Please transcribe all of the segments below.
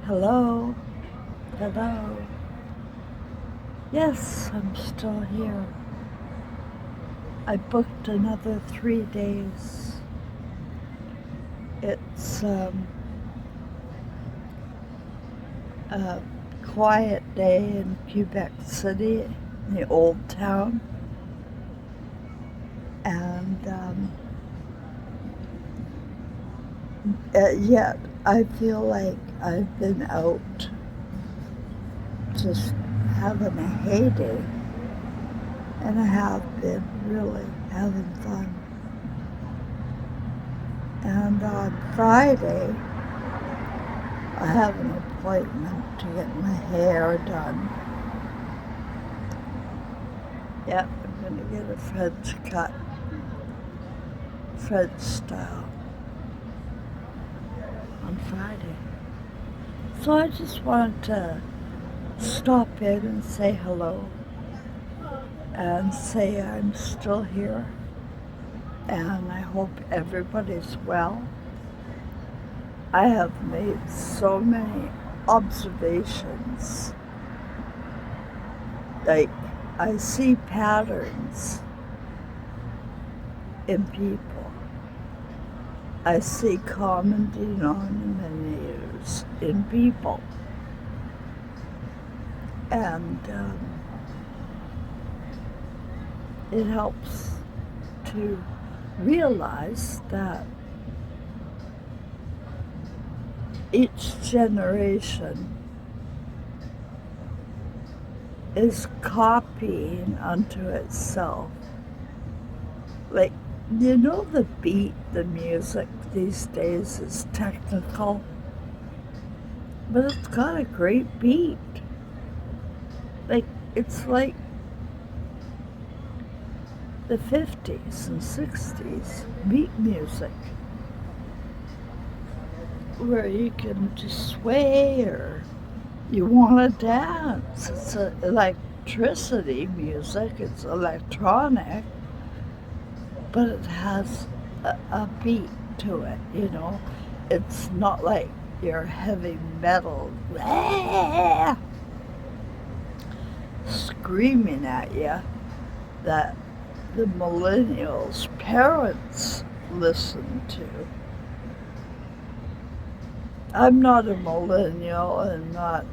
Hello? Hello? Yes, I'm still here. I booked another 3 days. It's a quiet day in Quebec City, the old town. And yet I feel like I've been out just having a heyday. And I have been really having fun. And on Friday, I have an appointment to get my hair done. Yep, I'm going to get a French cut, French style, on Friday. So I just wanted to stop in and say hello and say I'm still here, and I hope everybody's well. I have made so many observations. Like, I see patterns in people. I see common denominators in people. And it helps to realize that each generation is copying unto itself. Like, you know, the beat, the music these days is technical, but it's got a great beat. Like, it's like the 50s and 60s beat music, where you can just sway or you want to dance. It's electricity music, it's electronic, but it has a beat to it, you know. It's not like your heavy metal screaming at you that the millennials' parents listen to. I'm not a millennial and not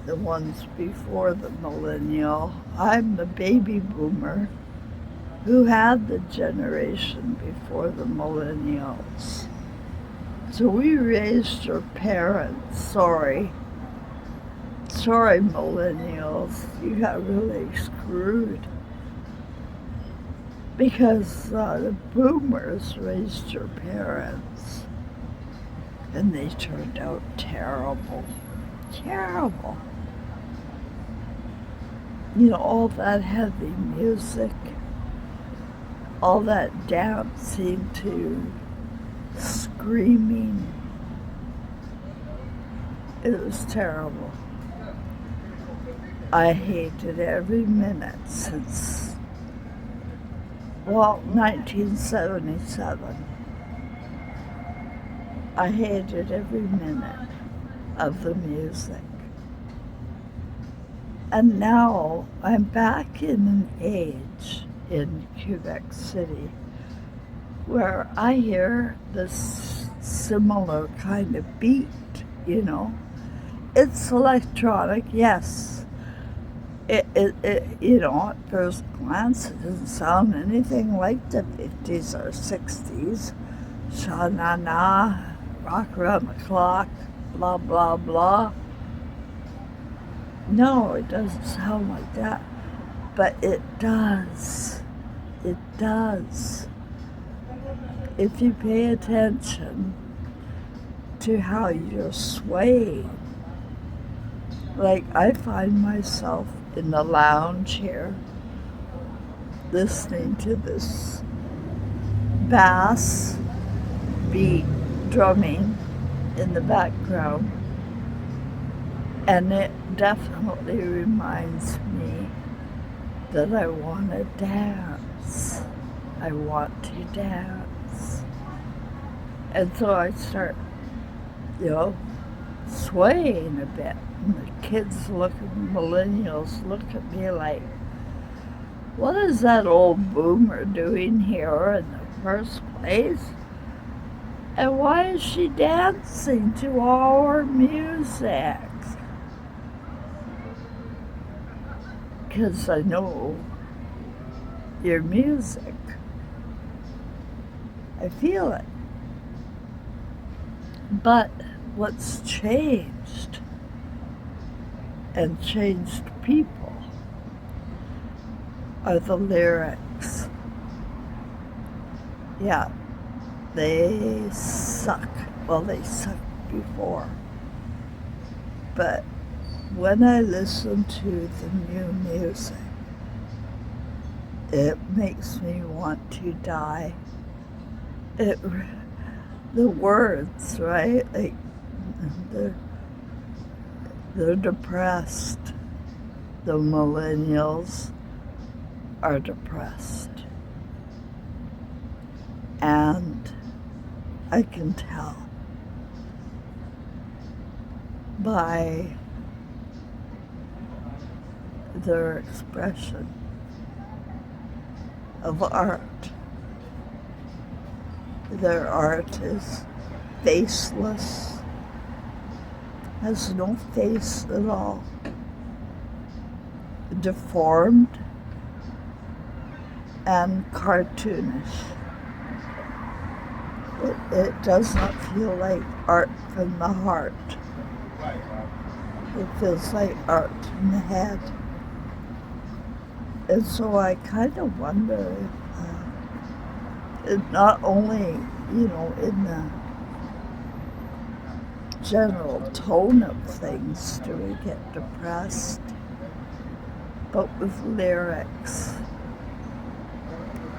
the ones before the millennial. I'm the baby boomer who had the generation before the millennials. So we raised your parents. Sorry, millennials, you got really screwed. Because the boomers raised your parents, and they turned out terrible. Terrible. You know, all that heavy music, all that dancing to screaming. It was terrible. I hated every minute since, 1977. I hated every minute of the music. And now I'm back in an age in Quebec City where I hear this similar kind of beat, you know. It's electronic, yes. It you know, at first glance, it doesn't sound anything like the 50s or 60s. Sha-na-na, rock around the clock, blah, blah, blah. No, it doesn't sound like that. But it does. It does. If you pay attention to how you're swaying. Like, I find myself in the lounge here listening to this bass beat drumming in the background, and it definitely reminds me that I want to dance. I want to dance. And so I start, swaying a bit. And the millennials look at me like, what is that old boomer doing here in the first place? And why is she dancing to our music? Because I know your music. I feel it. But what's changed, and changed people, are the lyrics. Yeah, they suck. Well, they sucked before. But when I listen to the new music, it makes me want to die. The words, right? Like, they're depressed. The millennials are depressed. And I can tell by their expression of art. Their art is faceless, has no face at all, deformed and cartoonish. It does not feel like art from the heart. It feels like art in the head. And so I kind of wonder if not only, in the general tone of things do we get depressed, but with lyrics.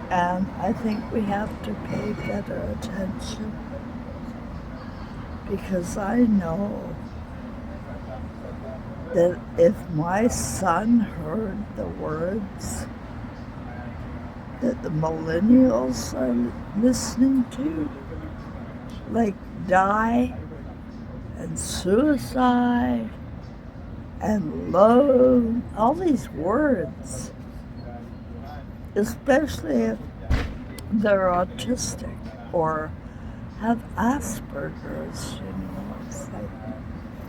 And I think we have to pay better attention, because I know that if my son heard the words that the millennials are listening to, like die and suicide and love, all these words, especially if they're autistic or have Asperger's, it's like,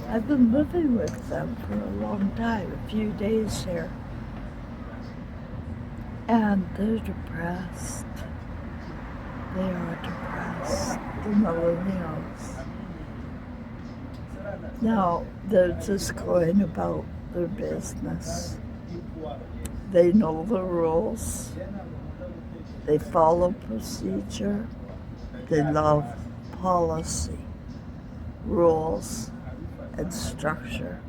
I've been living with them for a long time, a few days here. And they're depressed. They are depressed, the millennials. Now, they're just going about their business. They know the rules. They follow procedure. They love policy, rules, and structure.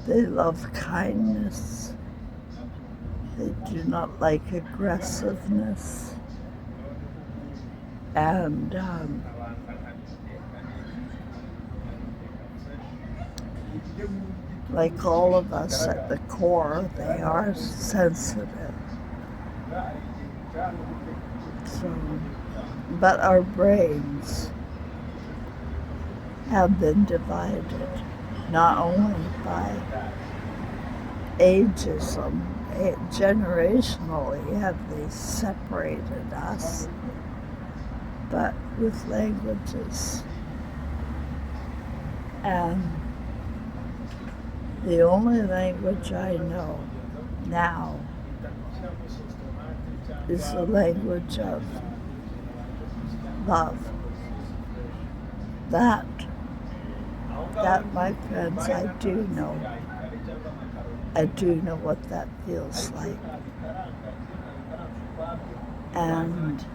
They love kindness. They do not like aggressiveness. And like all of us at the core, they are sensitive. So, but our brains have been divided, not only by ageism, generationally have they separated us, but with languages. And the only language I know now is the language of love. That, my friends, I do know. I do know what that feels like. And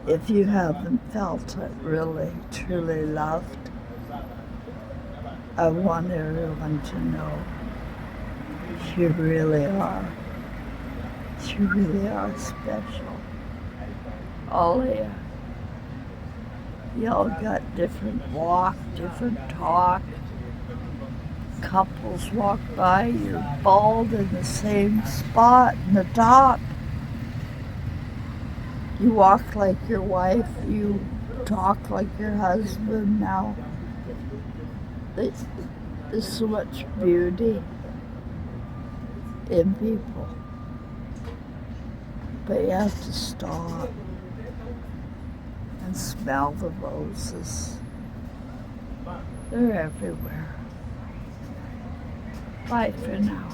if you haven't felt it really, truly loved, I want everyone to know you really are. You really are special. All of you. Y'all got different walk, different talk. Couples walk by, you're bald in the same spot in the top. You walk like your wife, you talk like your husband now. there's so much beauty in people. But you have to stop and smell the roses. They're everywhere. Bye for now.